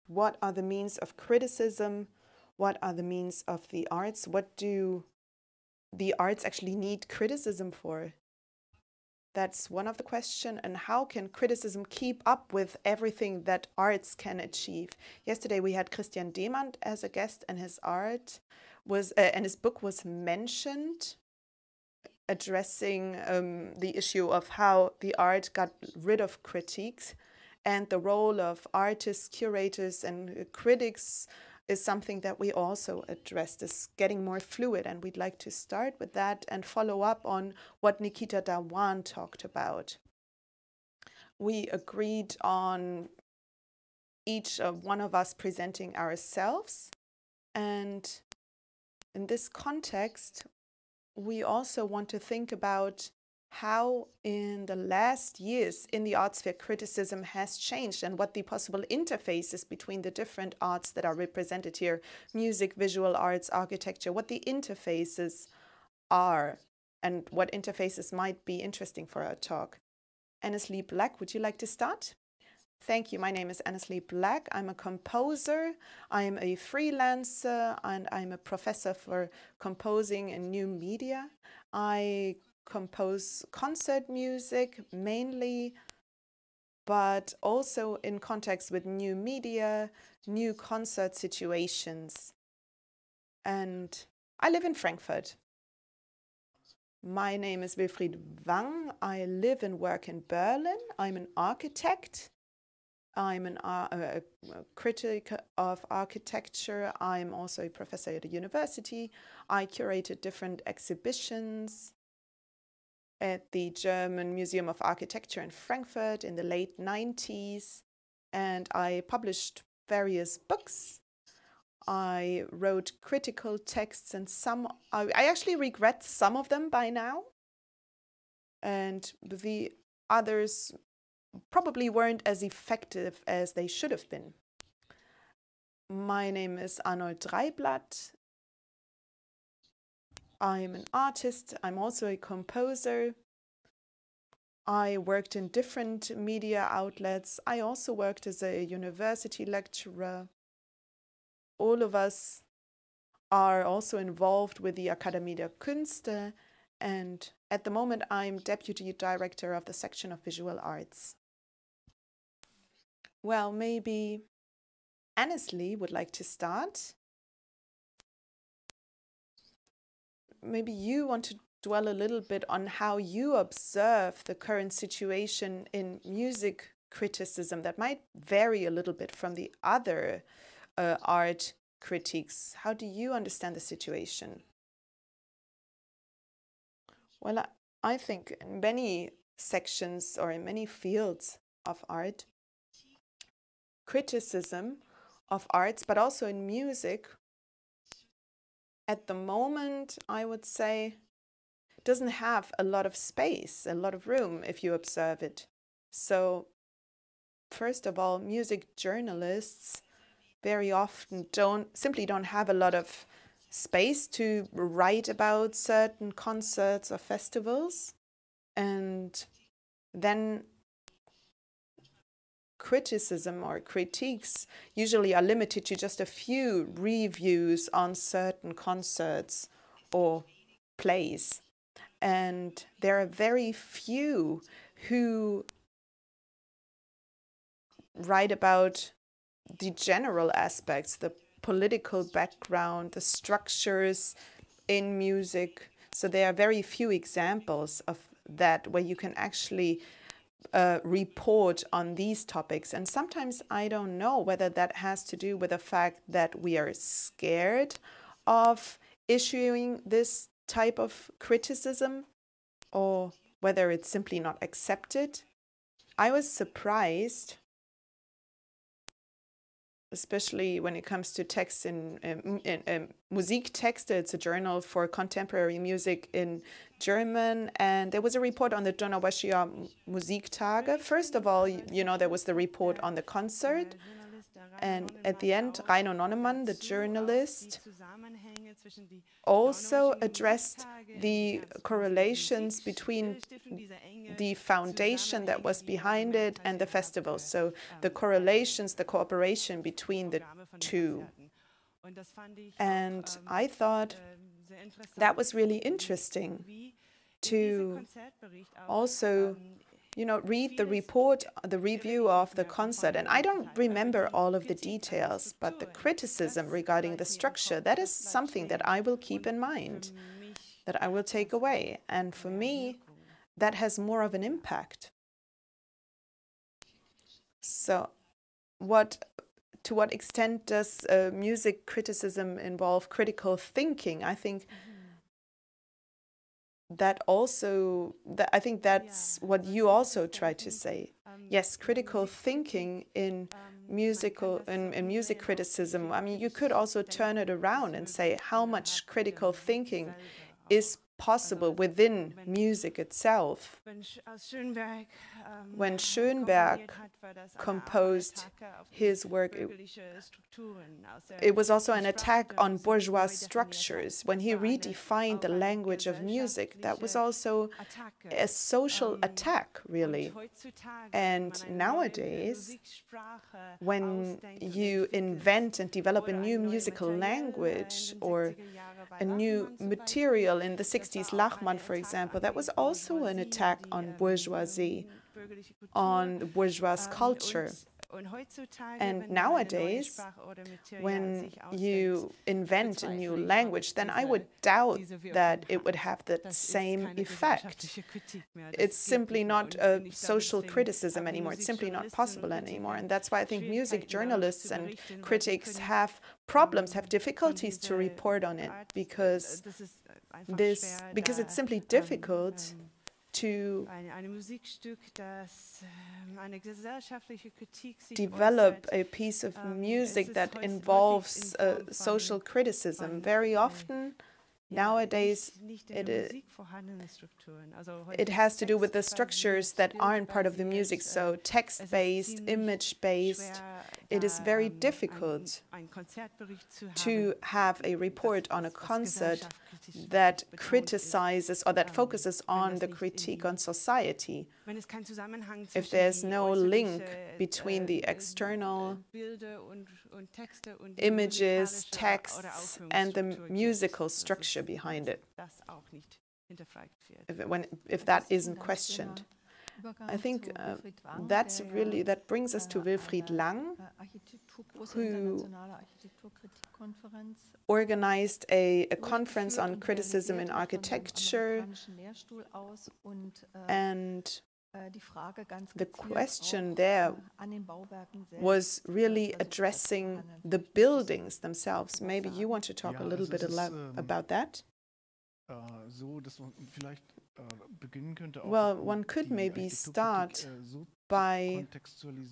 what are the means of criticism? What are the means of the arts? What do the arts actually need criticism for? That's one of the questions. And how can criticism keep up with everything that arts can achieve? Yesterday we had Christian Demand as a guest, and his art was and his book was mentioned, addressing the issue of how the art got rid of critiques, and the role of artists, curators, and critics is something that we also addressed, is getting more fluid, and we'd like to start with that and follow up on what Nikita Dawan talked about. We agreed on each one of us presenting ourselves, and in this context, we also want to think about how in the last years in the art sphere criticism has changed and what the possible interfaces between the different arts that are represented here, music, visual arts, architecture, what the interfaces are and what interfaces might be interesting for our talk. Annesley Black, would you like to start? Thank you. My name is Annesley Black. I'm a composer, I'm a freelancer, and I'm a professor for composing in new media. I compose concert music mainly, but also in context with new media, new concert situations. And I live in Frankfurt. My name is Wilfried Wang. I live and work in Berlin. I'm an architect. I'm a critic of architecture. I'm also a professor at a university. I curated different exhibitions at the German Museum of Architecture in Frankfurt in the late 90s. And I published various books. I wrote critical texts, and I actually regret some of them by now. And the others probably weren't as effective as they should have been. My name is Arnold Dreyblatt. I'm an artist. I'm also a composer. I worked in different media outlets. I also worked as a university lecturer. All of us are also involved with the Akademie der Künste, and at the moment I'm deputy director of the section of visual arts. Well, maybe Annesley would like to start. Maybe you want to dwell a little bit on how you observe the current situation in music criticism that might vary a little bit from the other art critiques. How do you understand the situation? Well, I think in many sections or in many fields of art, criticism of arts, but also in music, at the moment, I would say, doesn't have a lot of space, a lot of room if you observe it. So, first of all, music journalists very often simply don't have a lot of space to write about certain concerts or festivals. And then criticism or critiques usually are limited to just a few reviews on certain concerts or plays. And there are very few who write about the general aspects, the political background, the structures in music. So there are very few examples of that where you can actually report on these topics. And sometimes I don't know whether that has to do with the fact that we are scared of issuing this type of criticism, or whether it's simply not accepted. I was surprised, especially when it comes to texts in Musiktexte. It's a journal for contemporary music in German, and there was a report on the Donauescher Musiktage. First of all, you know, there was the report on the concert, and at the end, Reino Nonnemann, the journalist, also addressed the correlations between the foundation that was behind it and the festival. So the correlations, the cooperation between the two. And I thought that was really interesting to also, read the report, the review of the concert. And I don't remember all of the details, but the criticism regarding the structure, that is something that I will keep in mind, that I will take away. And for me, that has more of an impact. So to what extent does music criticism involve critical thinking? I think I think that's what you also try to say. Yes, critical thinking in music criticism. I mean, you could also turn it around and say how much critical thinking is possible within music itself. When Schönberg composed his work, it was also an attack on bourgeois structures. When he redefined the language of music, that was also a social attack, really. And nowadays, when you invent and develop a new musical language or a new material in the 60s, Lammert, for example, that was also an attack on bourgeoisie, on the bourgeois culture. And nowadays, when you invent a new language, then I would doubt that it would have the same effect. It's simply not a social criticism anymore. It's simply not possible anymore. And that's why I think music journalists and critics have problems, have difficulties to report on it, because it's simply difficult to develop a piece of music that involves social criticism. Very often, nowadays, it has to do with the structures that aren't part of the music, so text-based, image-based. It is very difficult to have a report on a concert that criticizes or that focuses on the critique on society. If there's no link between the external images, texts, and the musical structure behind it, if that isn't questioned. I think that brings us to Wilfried Lang, who organized a conference on criticism in architecture, and the question there was really addressing the buildings themselves. Maybe you want to talk a little bit about that? Well, one could maybe start by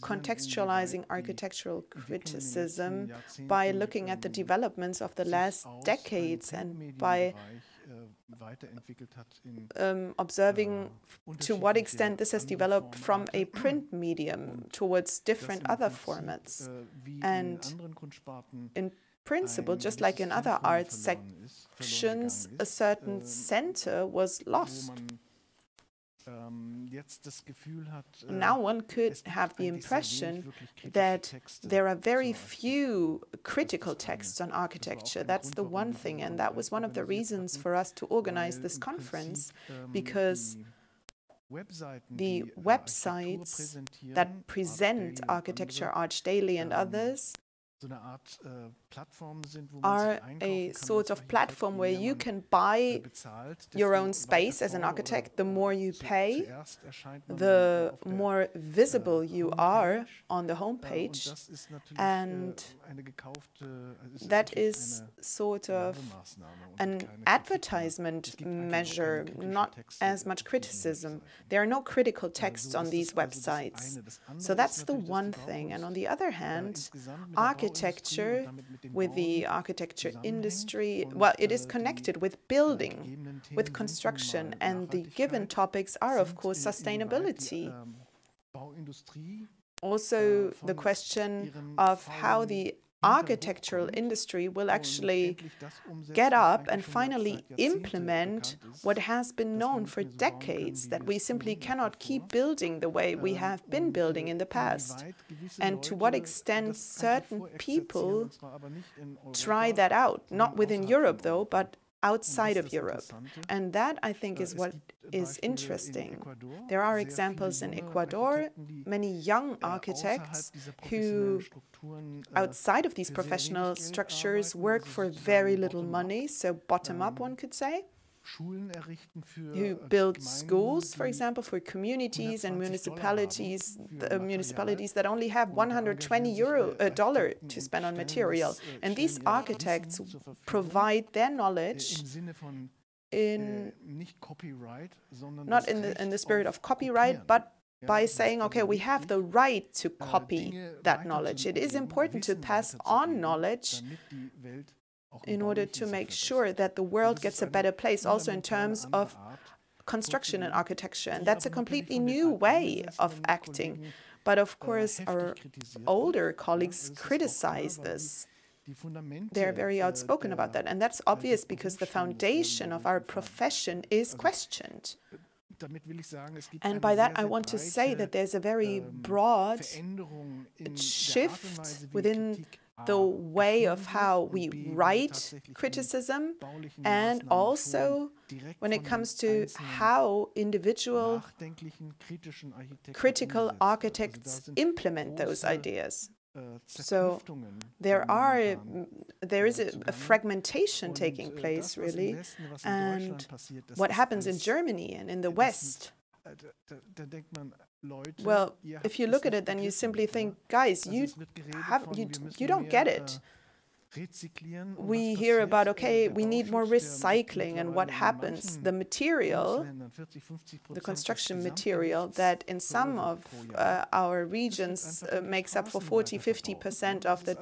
contextualizing architectural criticism by looking at the developments of the last decades and by observing to what extent this has developed from a print medium towards different other formats. And in principle, just like in other art sections, a certain center was lost. Now one could have the impression that there are very few critical texts on architecture. That's the one thing, and that was one of the reasons for us to organize this conference, because the websites that present Architecture Arch Daily and others are a sort of platform where you can buy your own space as an architect. The more you pay, the more visible you are on the homepage, and that is sort of an advertisement measure, not as much criticism. There are no critical texts on these websites. So that's the one thing. And on the other hand, architecture with the architecture industry, well, it is connected with building, with construction, and the given topics are, of course, sustainability. Also, the question of how the architectural industry will actually get up and finally implement what has been known for decades, that we simply cannot keep building the way we have been building in the past. And to what extent certain people try that out, not within Europe though, but outside of Europe. And that, I think, is what is interesting. There are examples in Ecuador, many young architects who, outside of these professional structures, work for very little money, so bottom up, one could say, who build schools, for example, for communities and municipalities that only have $120 to spend on material. And these architects provide their knowledge not in the spirit of copyright, but by saying, okay, we have the right to copy that knowledge. It is important to pass on knowledge in order to make sure that the world gets a better place, also in terms of construction and architecture. And that's a completely new way of acting. But of course, our older colleagues criticize this. They're very outspoken about that. And that's obvious because the foundation of our profession is questioned. And by that, I want to say that there's a very broad shift within the way of how we write criticism, and also when it comes to how individual critical architects implement those ideas. So there is a fragmentation taking place, really. And what happens in Germany and in the West, well, if you look at it, then you simply think, guys, you don't get it. We hear about, okay, we need more recycling, and what happens? The material, the construction material that in some of our regions makes up for 40–50% of the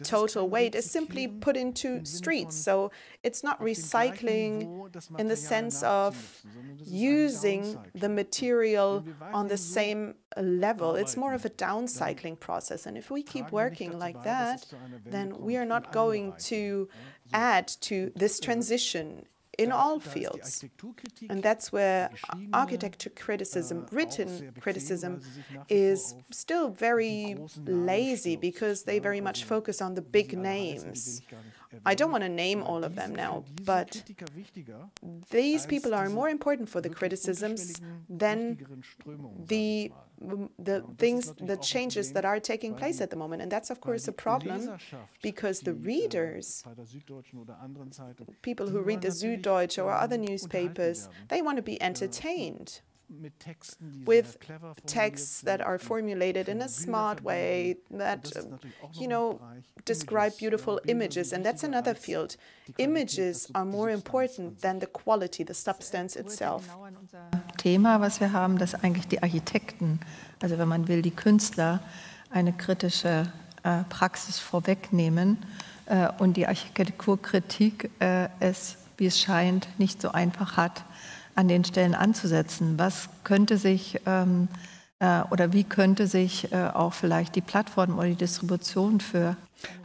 total weight is simply put into streets. So it's not recycling in the sense of using the material on the same level. It's more of a downcycling process. And if we keep working like that, then we are not going to add to this transition in all fields. And that's where architecture criticism, written criticism, is still very lazy, because they very much focus on the big names. I don't want to name all of them now, but these people are more important for the criticisms than the changes that are taking place at the moment. And that's, of course, a problem, because the readers, people who read the Süddeutsche or other newspapers, they want to be entertained with texts that are formulated in a smart way, that, describe beautiful images. And that's another field. Images are more important than the quality, the substance itself. Thema, was wir haben, dass eigentlich die Architekten, also wenn man will, die Künstler, eine kritische Praxis vorwegnehmen und die Architekturkritik es, wie es scheint, nicht so einfach hat, an den Stellen anzusetzen. Was könnte sich oder wie könnte sich auch vielleicht die Plattform oder die Distribution für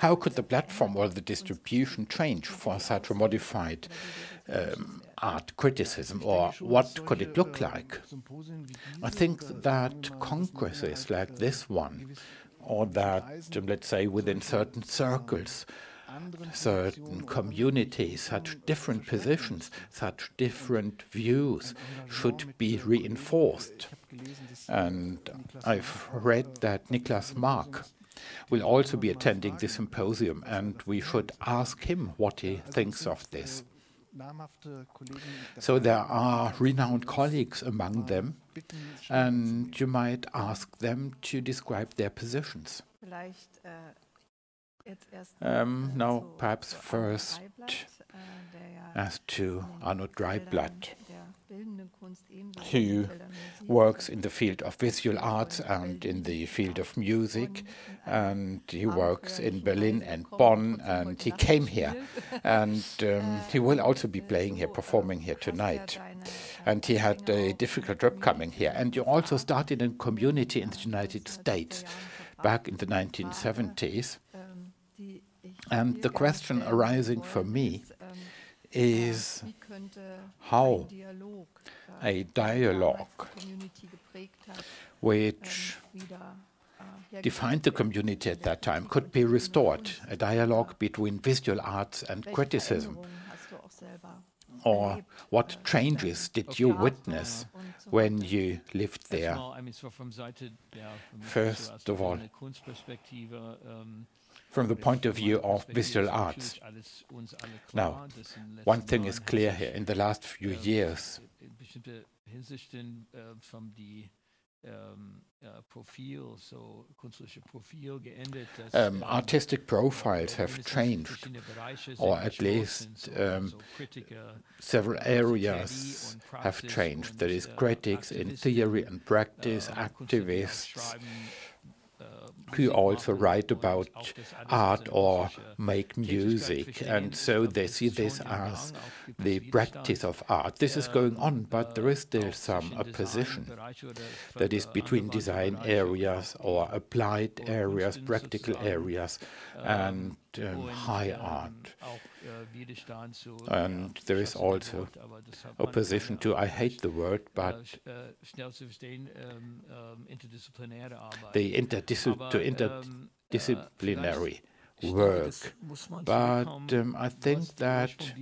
How could the platform or the distribution change for such a modified art criticism, or what could it look like? I think that congresses like this one, or that, let's say, within certain circles, certain communities, such different positions, such different views should be reinforced. And I've read that Niklas Mark will also be attending the symposium, and we should ask him what he thinks of this. So there are renowned colleagues among them, and you might ask them to describe their positions. Now, perhaps first as to Arnold Dreyblatt, who works in the field of visual arts and in the field of music, and he works in Berlin and Bonn, and he came here, and he will also be playing here, performing here tonight. And he had a difficult trip coming here. And you also started a community in the United States back in the 1970s. And the question arising for me is how a dialogue which defined the community at that time could be restored, a dialogue between visual arts and criticism. Or what changes did you witness when you lived there? First of all, from the point of view of visual arts. Now, one thing is clear here. In the last few years, artistic profiles have changed, or at least several areas have changed. There is critics in theory and practice, activists who also write about art or make music, and so they see this as the practice of art. This is going on, but there is still some opposition that is between design areas or applied areas, practical areas, and high art. And there is also opposition to, I hate the word, but the interdisciplinary work. But I think that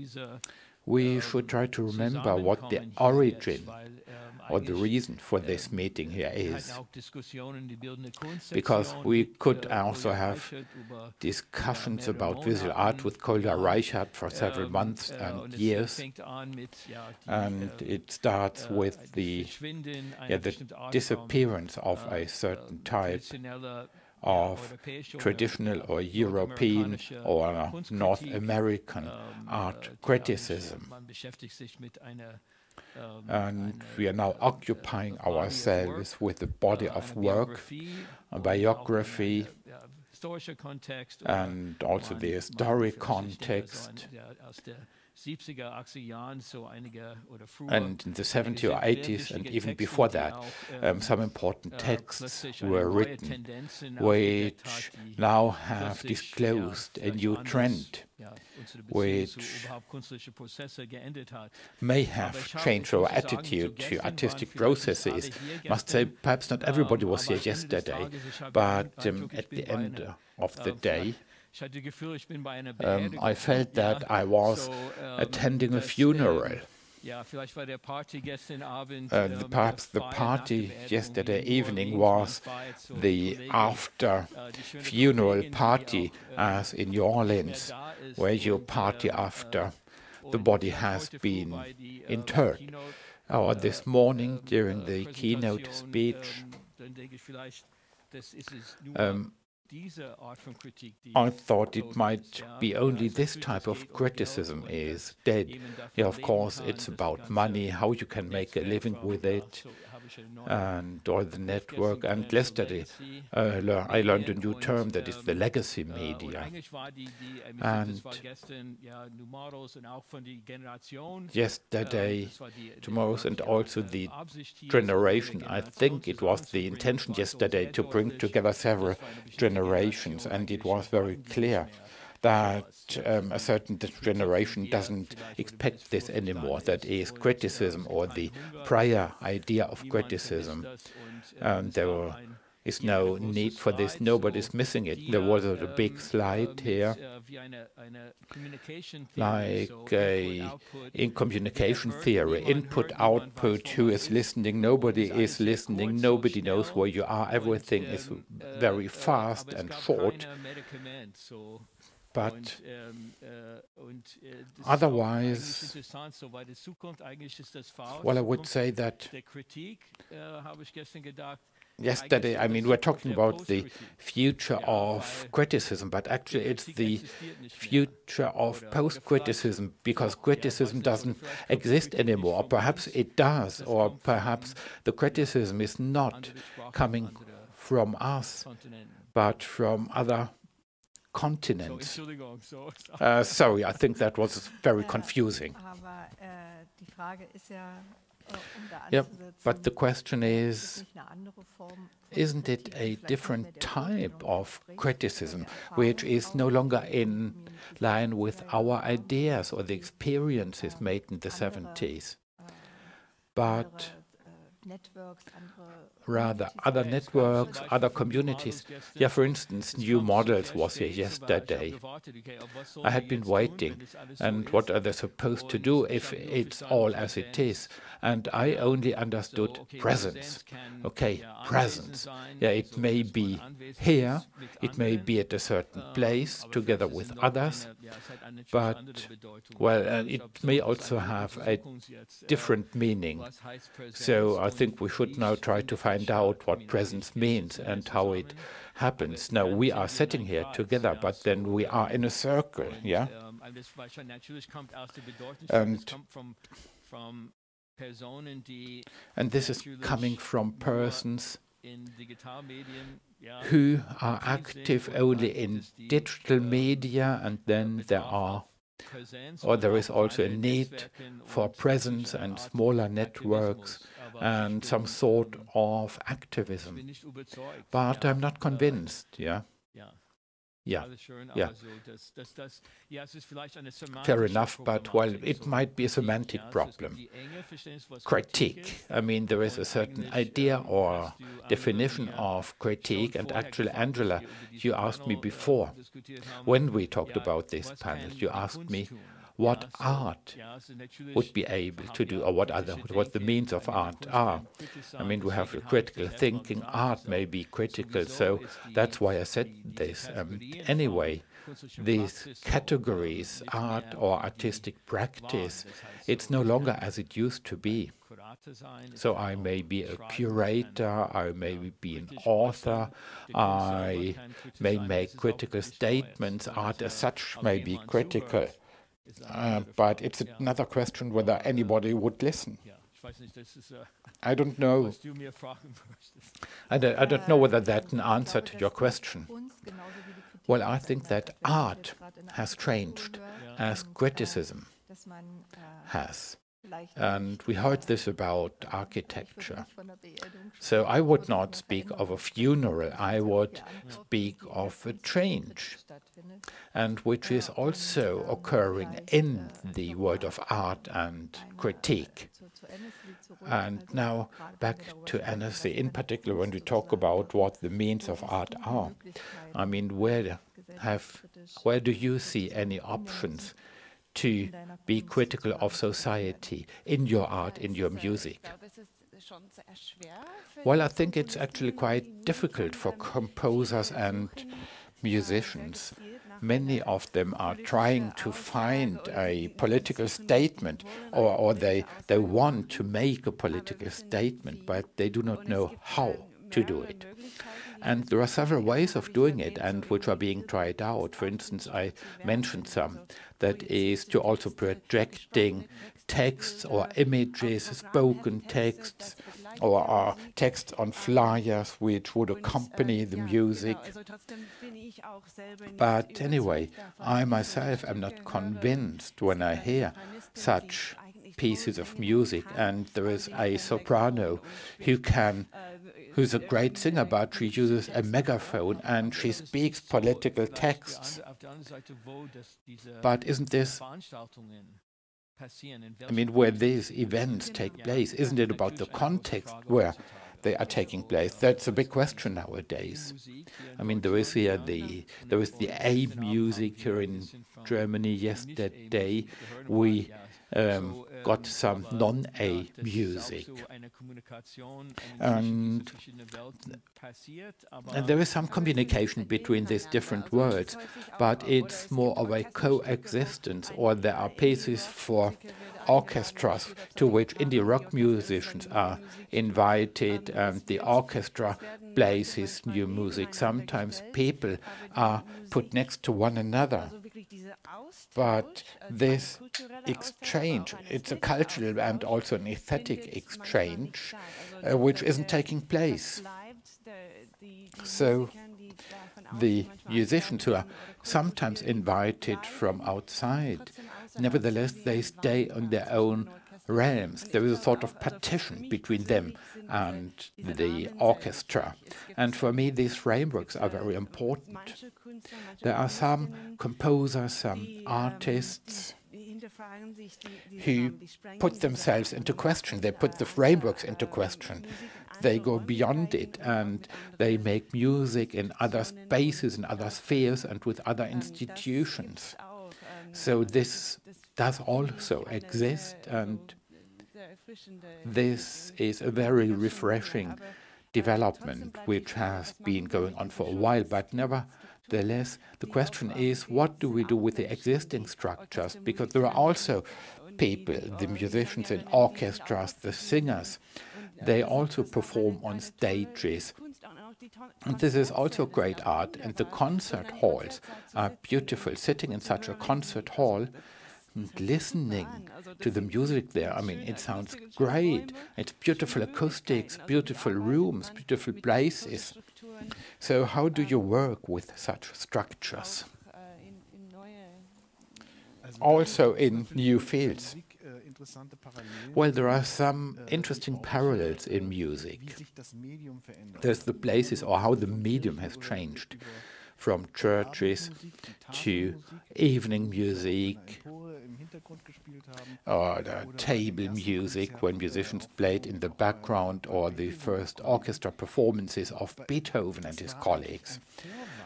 we should try to remember what the origin or the reason for this meeting here is. Because we could also have discussions about visual art with Kolja Reichert for several months and years. And it starts with the disappearance of a certain type of traditional or European or North American art criticism. And we are now occupying ourselves with the body of work, a biography, and also the historic context. And in the 70s or 80s, and even before that, some important texts were written, which now have disclosed a new trend, which may have changed our attitude to artistic processes. I must say, perhaps not everybody was here yesterday, but at the end of the day, I felt that I was attending a funeral. Perhaps the party yesterday evening was the after-funeral party, as in New Orleans, where you party after the body has been interred. Or this morning, during the keynote speech, I thought it might be only this type of criticism is dead. Yeah, of course, it's about money, how you can make a living with it, and all the network. And yesterday, I learned a new term that is the legacy media. And yesterday, tomorrow's, and also the generation, I think it was the intention yesterday to bring together several generations, and it was very clear that a certain generation doesn't expect this anymore. That is criticism, or the prior idea of criticism. And there is no need for this. Nobody's missing it. There was a big slide here, like in communication theory, input, output, who is listening, nobody is listening, nobody knows where you are, everything is very fast and short. But otherwise, well, I would say that yesterday, I mean, we're talking about the future of criticism, but actually it's the future of post-criticism, because criticism doesn't exist anymore. Or perhaps it does, or perhaps the criticism is not coming from us, but from other continents. Sorry, I think that was very confusing. Yeah, but the question is, isn't it a different type of criticism, which is no longer in line with our ideas or the experiences made in the 70s, but rather other networks, other communities? Yeah, for instance, New Models was here yesterday. I had been waiting, and what are they supposed to do if it's all as it is? And I only understood presence. Okay, presence. Yeah, it may be here, it may be at a certain place together with others, but, well, it may also have a different meaning. So I think we should now try to find out what presence means and how it happens. Now, we are sitting here together, but then we are in a circle, yeah? And this is coming from persons who are active only in digital media, and then there is also a need for presence and smaller networks and some sort of activism. But I'm not convinced, yeah? Yeah, yeah. Fair enough, but well, it might be a semantic problem. Critique. I mean, there is a certain idea or definition of critique, and actually, Angela, you asked me before, when we talked about this panel, you asked me what art would be able to do, or what the means of art are. I mean, we have critical thinking. Art may be critical, so that's why I said this. Anyway, these categories, art or artistic practice, it's no longer as it used to be. So I may be a curator, I may be an author, I may make critical statements. Art as such may be critical. But it's another question whether anybody would listen. I don't know. I don't know whether that's an answer to your question. Well, I think that art has changed as criticism has. And we heard this about architecture. So I would not speak of a funeral, I would speak of a change, and which is also occurring in the world of art and critique. And now back to Annesley, in particular when we talk about what the means of art are. I mean, where do you see any options to be critical of society in your art, in your music? Well, I think it's actually quite difficult for composers and musicians. Many of them are trying to find a political statement, or they want to make a political statement, but they do not know how to do it. And there are several ways of doing it, and which are being tried out. For instance, I mentioned some. That is to also projecting texts or images, spoken texts, or text on flyers which would accompany the music. But anyway, I myself am not convinced when I hear such pieces of music, and there is a soprano who's a great singer, but she uses a megaphone and she speaks political texts. But isn't this, I mean, where these events take place, isn't it about the context where they are taking place? That's a big question nowadays. I mean, there is the A music here in Germany yesterday. We got some non-A music. And there is some communication between these different worlds, but it's more of a coexistence, or there are pieces for orchestras to which indie rock musicians are invited, and the orchestra plays his new music. Sometimes people are put next to one another. But this exchange, it's a cultural and also an aesthetic exchange, which isn't taking place. So the musicians who are sometimes invited from outside, nevertheless, they stay on their own realms. There is a sort of partition between them and the orchestra. And for me, these frameworks are very important. There are some composers, some artists who put themselves into question. They put the frameworks into question. They go beyond it, and they make music in other spaces, in other spheres, and with other institutions. So this does also exist, and this is a very refreshing development which has been going on for a while, but nevertheless, the question is, what do we do with the existing structures? Because there are also people, the musicians in orchestras, the singers, they also perform on stages. And this is also great art, and the concert halls are beautiful. Sitting in such a concert hall and listening to the music there, I mean, it sounds great. It's beautiful acoustics, beautiful rooms, beautiful places. So how do you work with such structures? Also in new fields. Well, there are some interesting parallels in music. There's the places or how the medium has changed from churches to evening music or the table music when musicians played in the background, or the first orchestra performances of Beethoven and his colleagues.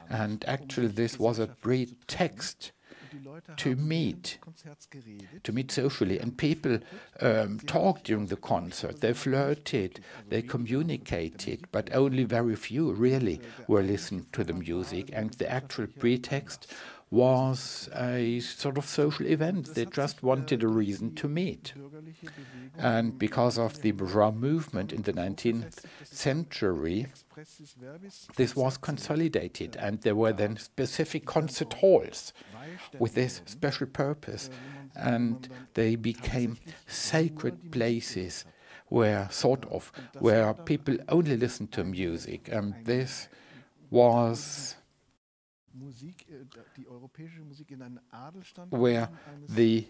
And actually this was a pretext to meet socially, and people talked during the concert, they flirted, they communicated, but only very few really were listening to the music, and the actual pretext was a sort of social event. They just wanted a reason to meet. And because of the bourgeois movement in the 19th century, this was consolidated, and there were then specific concert halls with this special purpose, and they became sacred places where people only listened to music, and this was where the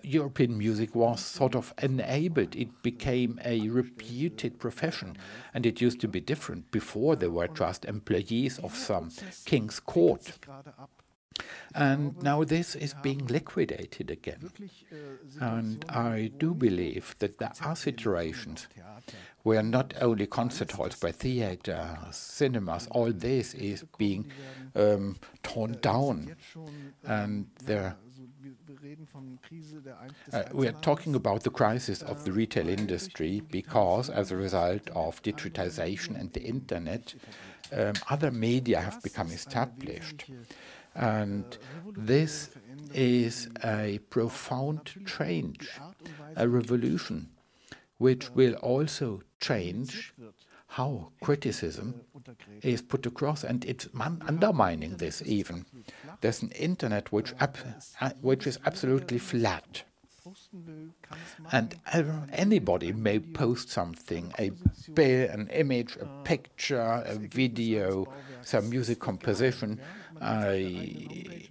European music was sort of enabled. It became a reputed profession, and it used to be different. Before, they were just employees of some king's court. And now this is being liquidated again. And I do believe that there are situations where not only concert halls, but theater, cinemas, all this is being torn down. And we are talking about the crisis of the retail industry because, as a result of digitization and the internet, other media have become established. And this is a profound change, a revolution, which will also change how criticism is put across, and it's undermining this even. There's an internet which is absolutely flat, and anybody may post something, an image, a picture, a video, some music composition, a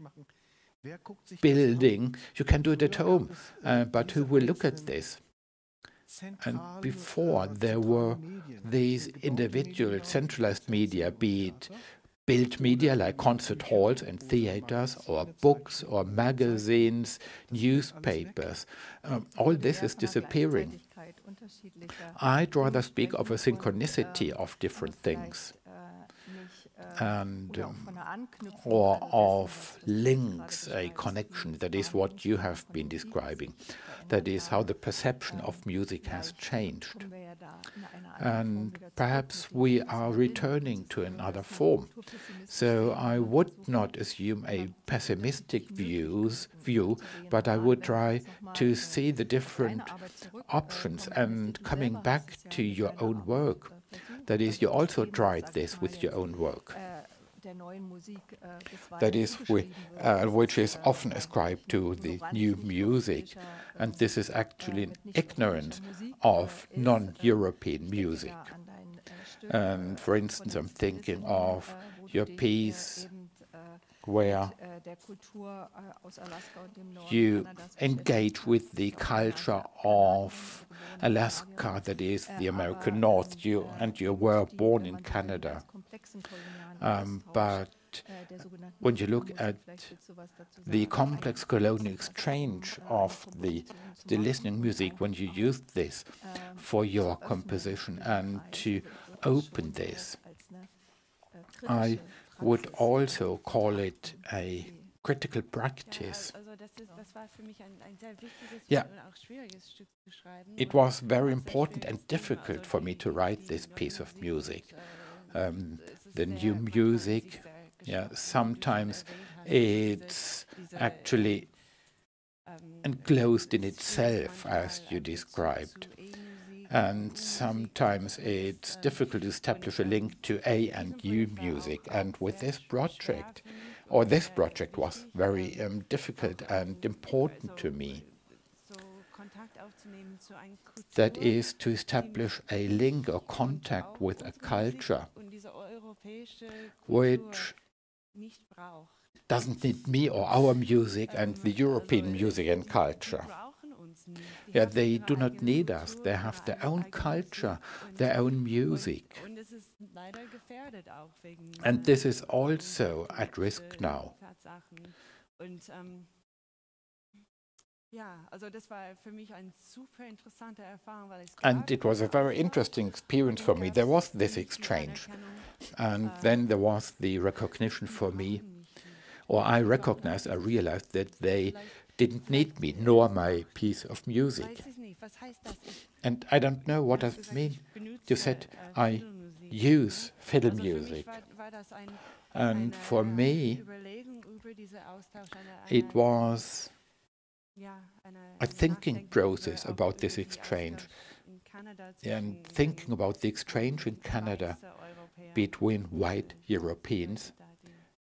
building. You can do it at home, but who will look at this? And before, there were these individual centralized media, be it built media like concert halls and theaters, or books or magazines, newspapers. All this is disappearing. I'd rather speak of a synchronicity of different things, and or of links, a connection. That is what you have been describing. That is how the perception of music has changed. And perhaps we are returning to another form. So I would not assume a pessimistic view, but I would try to see the different options and coming back to your own work. That is, you also tried this with your own work. That is, which is often ascribed to the new music. And this is actually an ignorance of non-European music. And for instance, I'm thinking of your piece where you engage with the culture of Alaska, that is the American North. You were born in Canada. But when you look at the complex colonial exchange of the listening music, when you use this for your composition and to open this, I would also call it a critical practice. Yeah, it was very important and difficult for me to write this piece of music. The new music, yeah, sometimes it's actually enclosed in itself, as you described. And sometimes it's difficult to establish a link to A and U music. And with this project, this project was very difficult and important to me. That is to establish a link or contact with a culture which doesn't need me or our music and the European music and culture. Yeah, they do not need us. They have their own culture, their own music. And this is also at risk now. And it was a very interesting experience for me. There was this exchange. And then there was the recognition for me, or I realized that they didn't need me, nor my piece of music. And I don't know what does it mean. You said, I use fiddle music. And for me, it was a thinking process about this exchange, and thinking about the exchange in Canada between white Europeans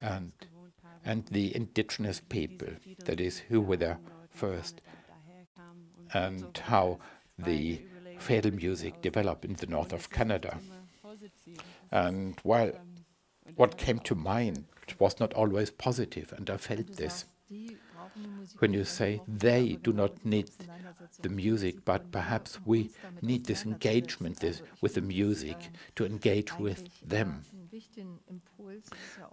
and the indigenous people, that is, who were there first, and how the fiddle music developed in the north of Canada. And well, what came to mind was not always positive, and I felt this. When you say they do not need the music, but perhaps we need this engagement with the music to engage with them.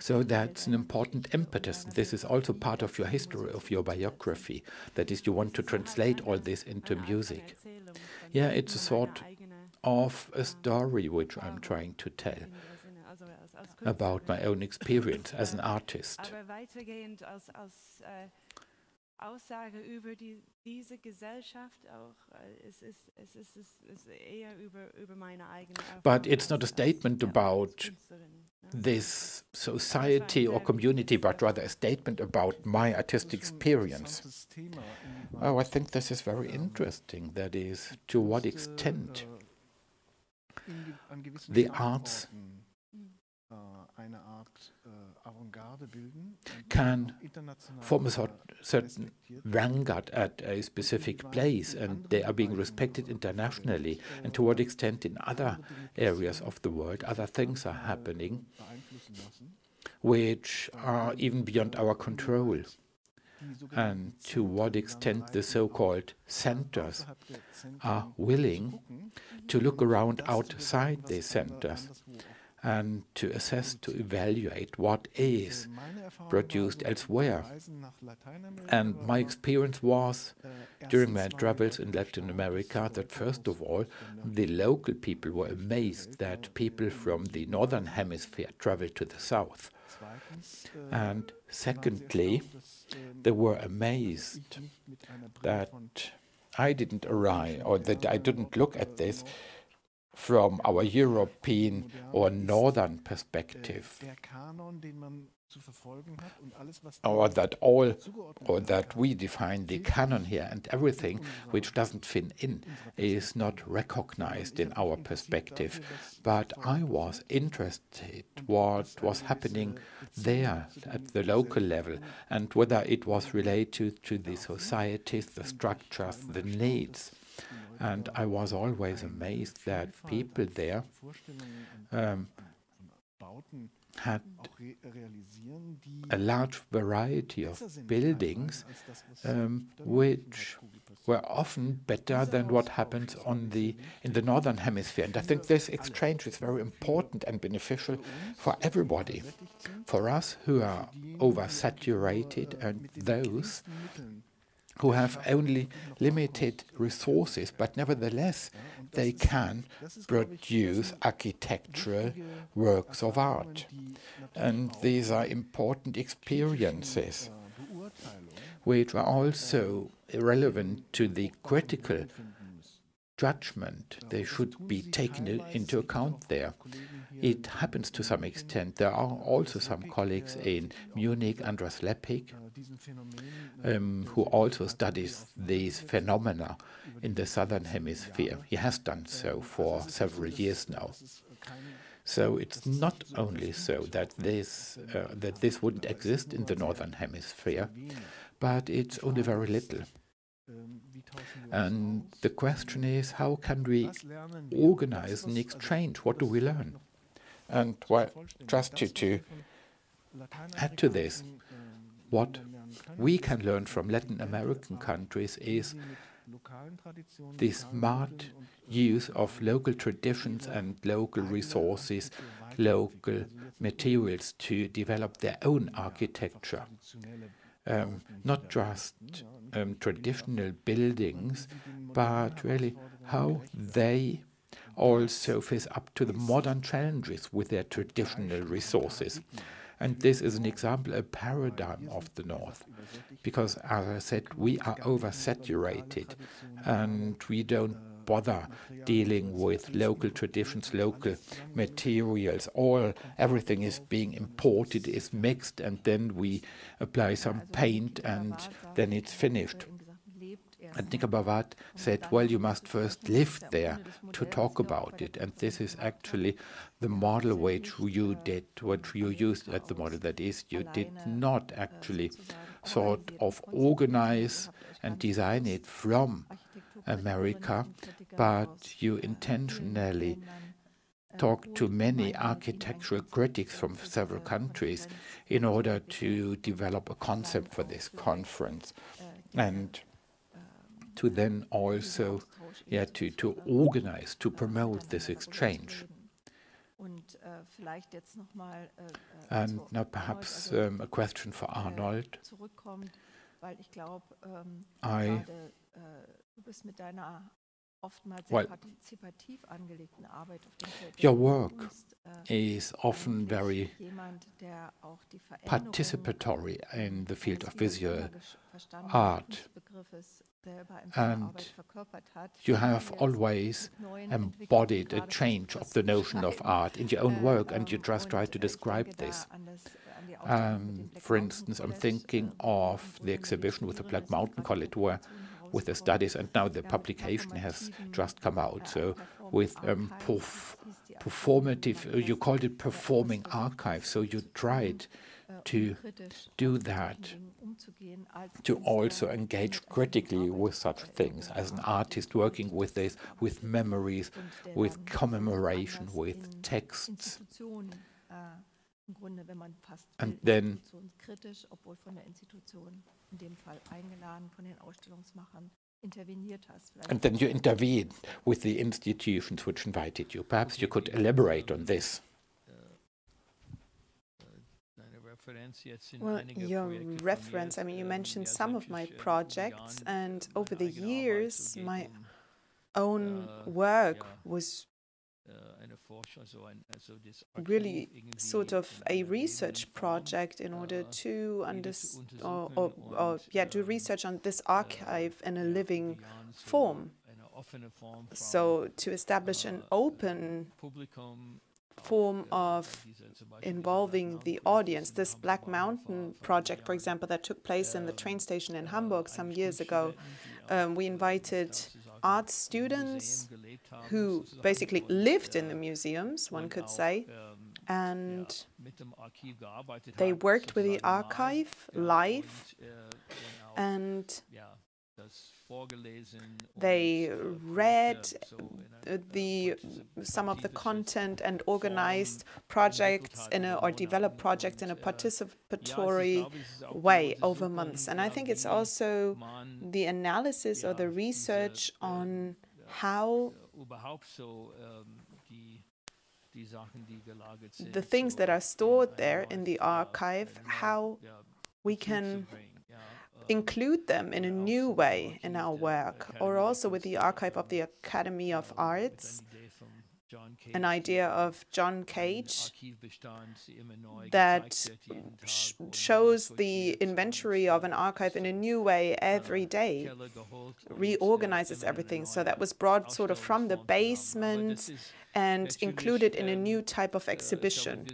So that's an important impetus. This is also part of your history, of your biography. That is, you want to translate all this into music. Yeah, it's a sort of a story which I'm trying to tell about my own experience as an artist. Aussage über diese Gesellschaft auch, es ist eher über meine eigene Erfahrung. But it's not a statement about this society or community, but rather a statement about my artistic experience. Oh, I think this is very interesting. That is, to what extent the arts can form a certain vanguard at a specific place, and they are being respected internationally, and to what extent in other areas of the world other things are happening which are even beyond our control, and to what extent the so-called centers are willing to look around outside these centers and to assess, to evaluate what is produced elsewhere. And my experience was, during my travels in Latin America, that first of all, the local people were amazed that people from the northern hemisphere traveled to the south. And secondly, they were amazed that I didn't arrive, or that I didn't look at this from our European or northern perspective, or that we define the canon here, and everything which doesn't fit in is not recognized in our perspective. But I was interested what was happening there at the local level, and whether it was related to the societies, the structures, the needs. And I was always amazed that people there had a large variety of buildings which were often better than what happens in the northern hemisphere. And I think this exchange is very important and beneficial for everybody, for us who are oversaturated and those who have only limited resources, but nevertheless they can produce architectural works of art. And these are important experiences which are also relevant to the critical judgment. They should be taken into account there. It happens to some extent. There are also some colleagues in Munich, Andras Leppich, who also studies these phenomena in the southern hemisphere. He has done so for several years now. So it's not only so that this wouldn't exist in the northern hemisphere, but it's only very little. And the question is, how can we organize an exchange? What do we learn? And well, just to add to this, what we can learn from Latin American countries is the smart use of local traditions and local resources, local materials to develop their own architecture. Not just traditional buildings, but really how they also face up to the modern challenges with their traditional resources. And this is an example, a paradigm of the North, because, as I said, we are oversaturated and we don't bother dealing with local traditions, local materials. Everything is being imported, is mixed, and then we apply some paint and then it's finished. And Nick Bawat said, well, you must first live there to talk about it. And this is actually the model which you used at the model. That is, you did not actually sort of organize and design it from America, but you intentionally talked to many architectural critics from several countries in order to develop a concept for this conference. And to then also to organize, to promote this exchange. And now perhaps a question for Arnold. Well, your work is often very participatory in the field of visual art, and you have always embodied a change of the notion of art in your own work, and you just try to describe this. For instance, I'm thinking of the exhibition with the Black Mountain College, where with the studies, and now the publication has just come out. So with performative, you called it performing archive. So you tried to do that, to also engage critically with such things as an artist working with this, with memories, with commemoration, with texts. And then you intervene with the institutions which invited you. Perhaps you could elaborate on this. Well, your reference, I mean, you mentioned some of my projects, and over the years, my own work was really sort of a research project in order to do research on this archive in a living form. So to establish an open form of involving the audience. This Black Mountain project, for example, that took place in the train station in Hamburg some years ago, we invited art students who basically lived in the museums, one could say, and they worked with the archive live, and They read some of the content and organized projects or developed projects in a participatory way over months. And I think it's also the analysis or the research on how the things that are stored there in the archive, how we can include them in a new way in our work, or also with the archive of the Academy of Arts, an idea of John Cage that shows the inventory of an archive in a new way every day, reorganizes everything. So that was brought sort of from the basement and included in a new type of exhibition.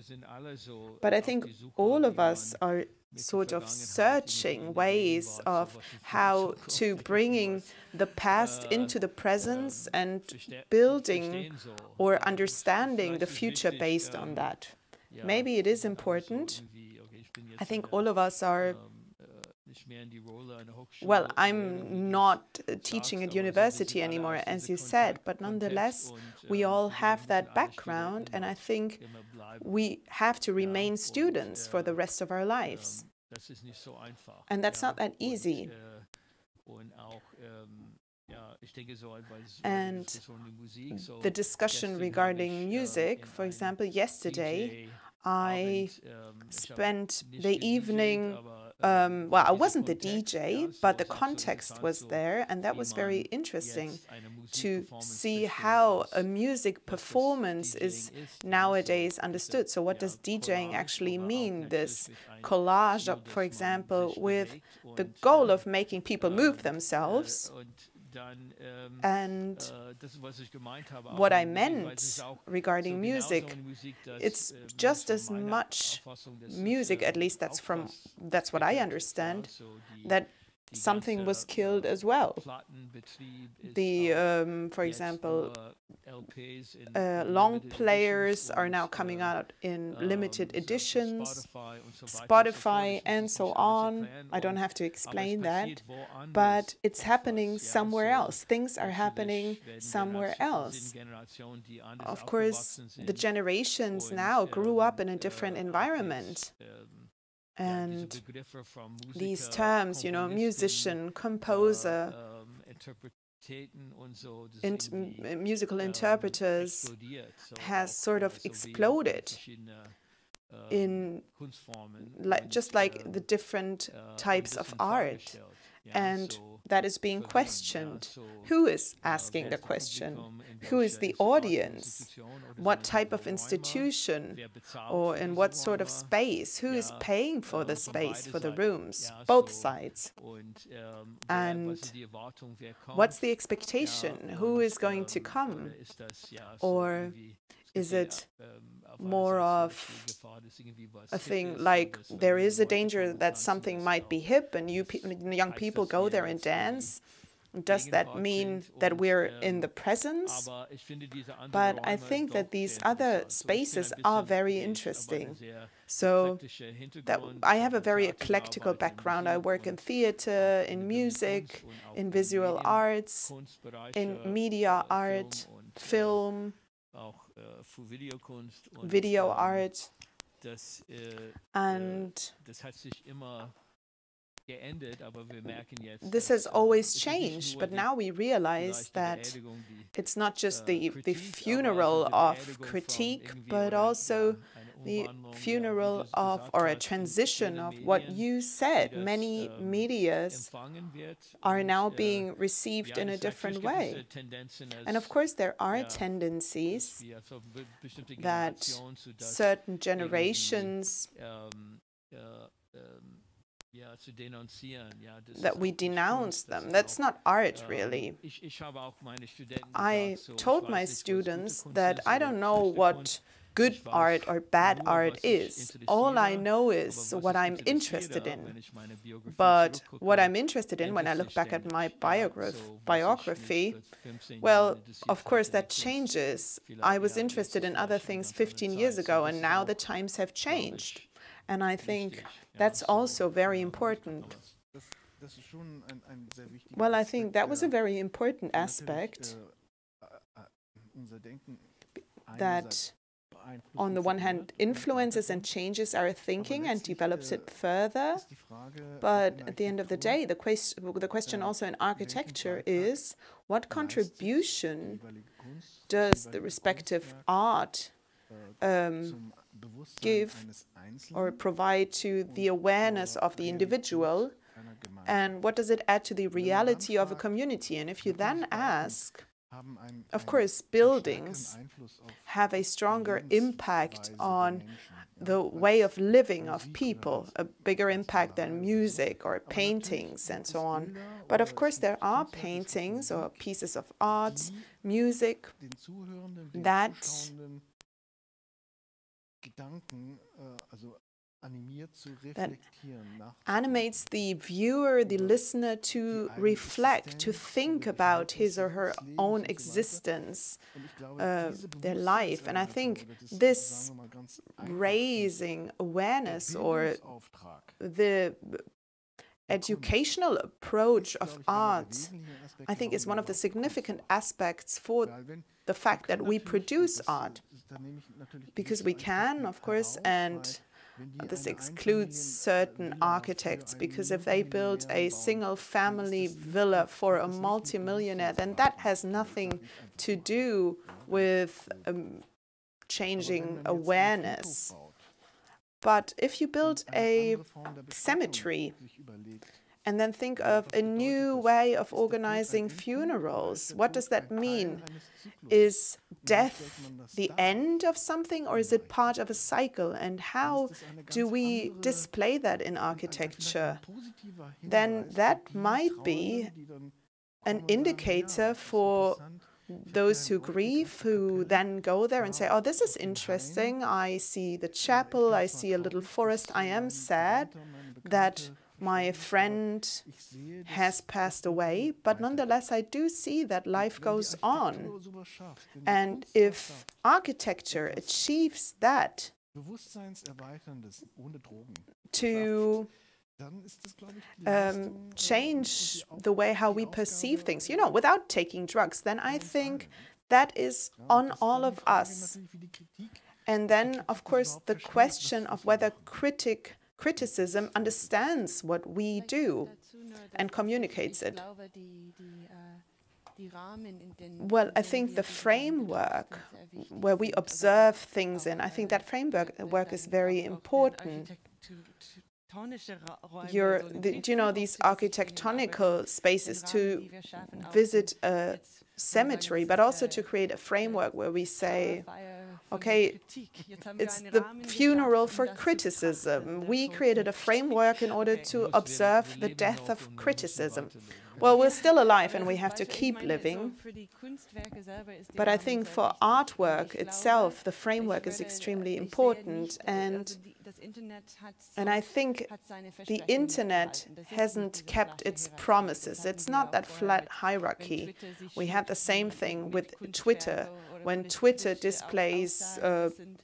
But I think all of us are sort of searching ways of how to bringing the past into the present and building or understanding the future based on that. Maybe it is important. I think all of us are. Well, I'm not teaching at university anymore, as you said, but nonetheless, we all have that background, and I think we have to remain students for the rest of our lives. And that's not that easy. And the discussion regarding music, for example, yesterday, I spent the evening, well, I wasn't the DJ, but the context was there, and that was very interesting to see how a music performance is nowadays understood. So what does DJing actually mean? This collage, for example, with the goal of making people move themselves. And what I meant regarding music, it's just as much music, at least that's what I understand, that something was killed as well. For example, long players are now coming out in limited editions, Spotify and so on. I don't have to explain that, but it's happening somewhere else. Things are happening somewhere else. Of course, the generations now grew up in a different environment. And these terms, you know, musician, composer, musical interpreters, has sort of exploded in just like the different types of art. And that is being questioned. Who is asking the question? Who is the audience? What type of institution or in what sort of space? Who is paying for the space, for the rooms? Both sides. And what's the expectation? Who is going to come? Or is it more of a thing like there is a danger that something might be hip and young people go there and dance? Does that mean that we're in the presence? But I think that these other spaces are very interesting. So that I have a very eclectical background. I work in theater, in music, in visual arts, in media art, film, video art, and this has always changed, but now we realize that it's not just the funeral of critique, but also the funeral of, or a transition of what you said. Many medias are now being received in a different way. And of course, there are tendencies that certain generations that we denounce them. That's not art, really. I told my students that I don't know what good art or bad art is. All I know is what I'm interested in. But what I'm interested in when I look back at my biography, well, of course that changes. I was interested in other things 15 years ago, and now the times have changed. And I think that's also very important. Well, I think that was a very important aspect that, on the one hand, influences and changes our thinking and develops it further. But at the end of the day, the question also in architecture is, what contribution does the respective art give or provide to the awareness of the individual, and what does it add to the reality of a community? And if you then ask, of course, buildings have a stronger impact on the way of living of people, a bigger impact than music or paintings and so on. But of course, there are paintings or pieces of art, music that animates the viewer, the listener to reflect, to think about his or her own existence, their life. And I think this raising awareness or the educational approach of art, I think, is one of the significant aspects for the fact that we produce art. Because we can, of course, and this excludes certain architects, because if they build a single-family villa for a multimillionaire, then that has nothing to do with changing awareness. But if you build a cemetery and then think of a new way of organizing funerals, what does that mean? Is death the end of something, or is it part of a cycle? And how do we display that in architecture? Then that might be an indicator for those who grieve, who then go there and say, oh, this is interesting. I see the chapel, I see a little forest. I am sad that my friend has passed away, but nonetheless, I do see that life goes on. And if architecture achieves that, to change the way how we perceive things, you know, without taking drugs, then I think that is on all of us. And then, of course, the question of whether criticism understands what we do and communicates it. Well, I think the framework where we observe things in, I think that framework is very important. You know, these architectonical spaces to visit a cemetery, but also to create a framework where we say, okay, it's the funeral for criticism. We created a framework in order to observe the death of criticism. Well, we're still alive and we have to keep living. But I think for artwork itself, the framework is extremely important. And I think the internet hasn't kept its promises. It's not that flat hierarchy. We had the same thing with Twitter. When Twitter displays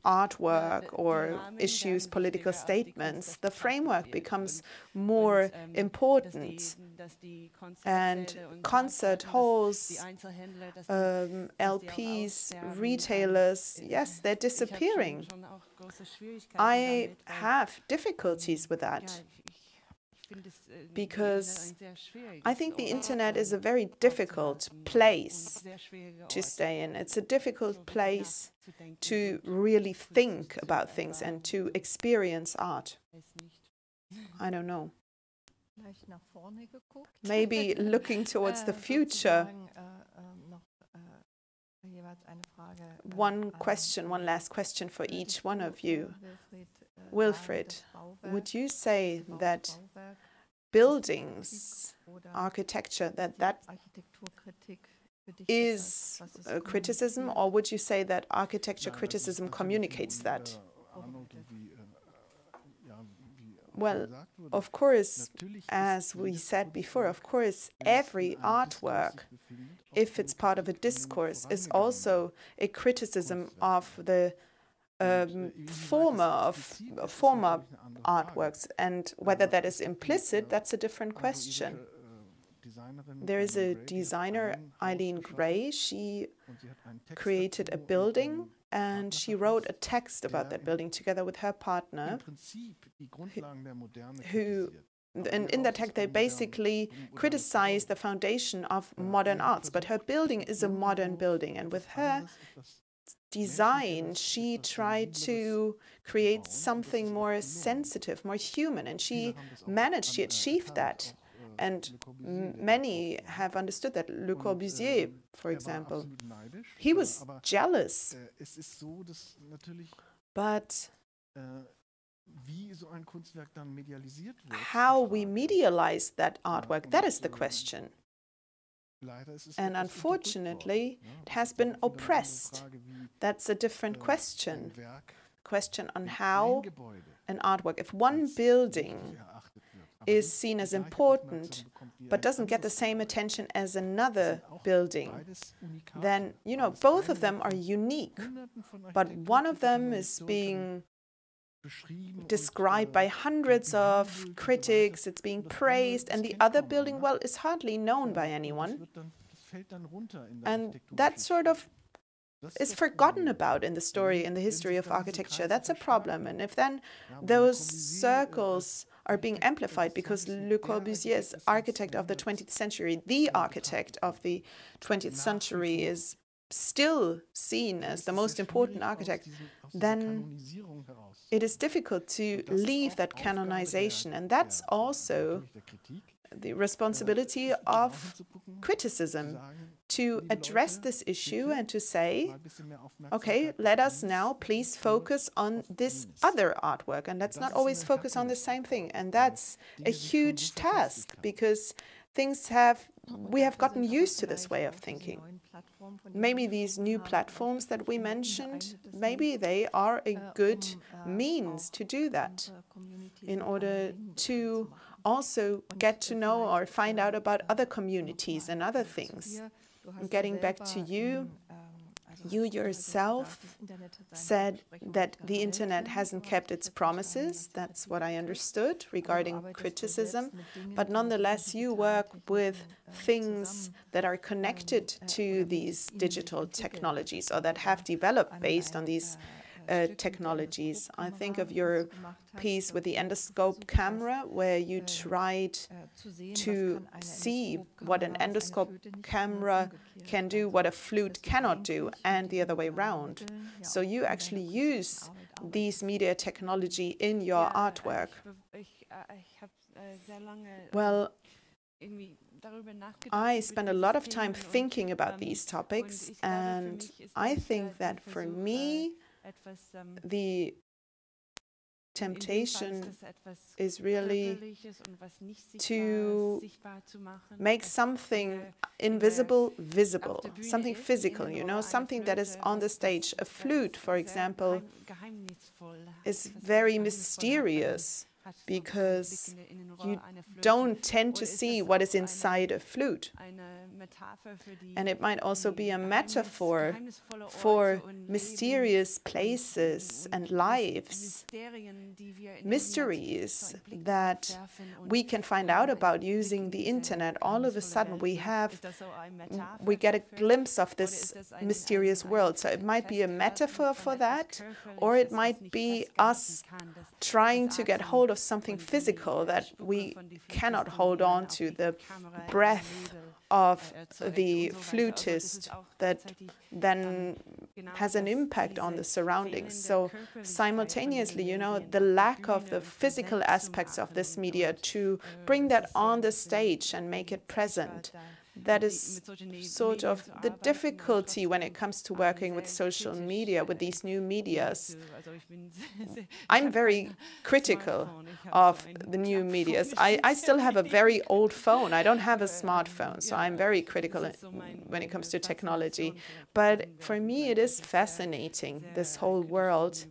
artwork or issues political statements, the framework becomes more important. And concert halls, LPs, retailers, yes, they're disappearing. I have difficulties with that, because I think the internet is a very difficult place to stay in. It's a difficult place to really think about things and to experience art. I don't know. Maybe looking towards the future. One last question for each one of you. Wilfried, would you say that buildings, architecture, that is a criticism, or would you say that architecture criticism communicates that? Well, of course, as we said before, of course, every artwork, if it's part of a discourse, is also a criticism of the former artworks, and whether that is implicit, that's a different question. There is a designer, Eileen Gray. She created a building and she wrote a text about that building together with her partner, and in that text they basically criticize the foundation of modern arts, but her building is a modern building, and with her design she tried to create something more sensitive, more human, and she achieved that. And many have understood that. Le Corbusier, for example, he was jealous. But how we medialize that artwork, that is the question. And unfortunately, it has been oppressed. That's a different question. Question on how an artwork, if one building is seen as important but doesn't get the same attention as another building, then, you know, both of them are unique, but one of them is being described by hundreds of critics, it's being praised, and the other building, well, is hardly known by anyone. And that sort of is forgotten about in the story, in the history of architecture. That's a problem. And if then those circles are being amplified because Le Corbusier is architect of the 20th century, the architect of the 20th century is still seen as the most important architect, then it is difficult to leave that canonization. And that's also the responsibility of criticism, to address this issue and to say, okay, let us now please focus on this other artwork, and let's not always focus on the same thing. And that's a huge task, because we have gotten used to this way of thinking. Maybe these new platforms that we mentioned, maybe they are a good means to do that, in order to also get to know or find out about other communities and other things. Getting back to you, you yourself said that the internet hasn't kept its promises. That's what I understood regarding criticism. But nonetheless, you work with things that are connected to these digital technologies, or that have developed based on these technologies. I think of your piece with the endoscope camera, where you tried to see what an endoscope camera can do, what a flute cannot do, and the other way around. So you actually use these media technology in your artwork. Well, I spend a lot of time thinking about these topics, and I think that for me, the temptation is really to make something invisible visible, something physical, you know, something that is on the stage. A flute, for example, is very mysterious, because you don't tend to see what is inside a flute. And it might also be a metaphor for mysterious places and lives, mysteries that we can find out about using the internet. All of a sudden we get a glimpse of this mysterious world. So it might be a metaphor for that, or it might be us trying to get hold of something physical that we cannot hold on to, the breath of the flutist that then has an impact on the surroundings. So simultaneously, you know, the lack of the physical aspects of this media, to bring that on the stage and make it present, that is sort of the difficulty when it comes to working with social media, with these new medias. I'm very critical of the new medias. I still have a very old phone. I don't have a smartphone, so I'm very critical when it comes to technology. But for me, it is fascinating, this whole world.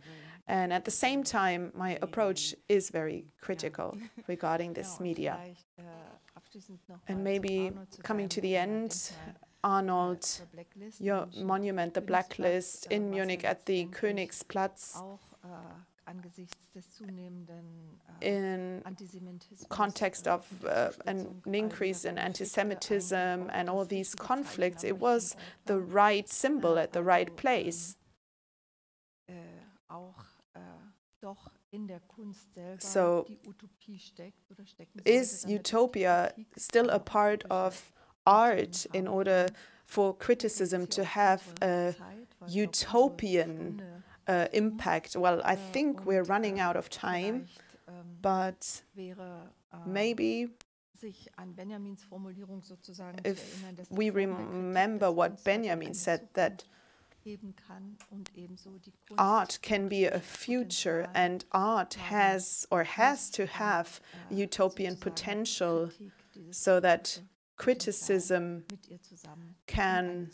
And at the same time, my approach is very critical regarding this media. And maybe coming to the end, Arnold, your monument, the Blacklist, in Munich at the Königsplatz, in context of an increase in anti-Semitism and all these conflicts, it was the right symbol at the right place. So, is utopia still a part of art in order for criticism to have a utopian impact? Well, I think we're running out of time, but maybe if we remember what Benjamin said, that art can be a future, and art has to have utopian potential, so that criticism can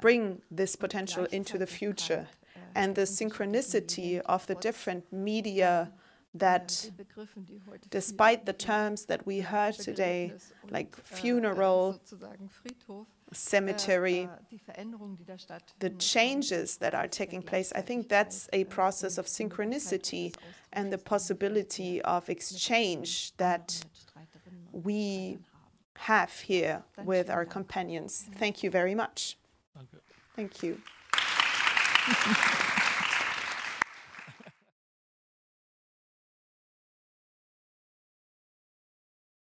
bring this potential into the future. And the synchronicity of the different media that, despite the terms that we heard today, like funeral, cemetery, the changes that are taking place, I think that's a process of synchronicity and the possibility of exchange that we have here with our companions. Thank you very much. Thank you.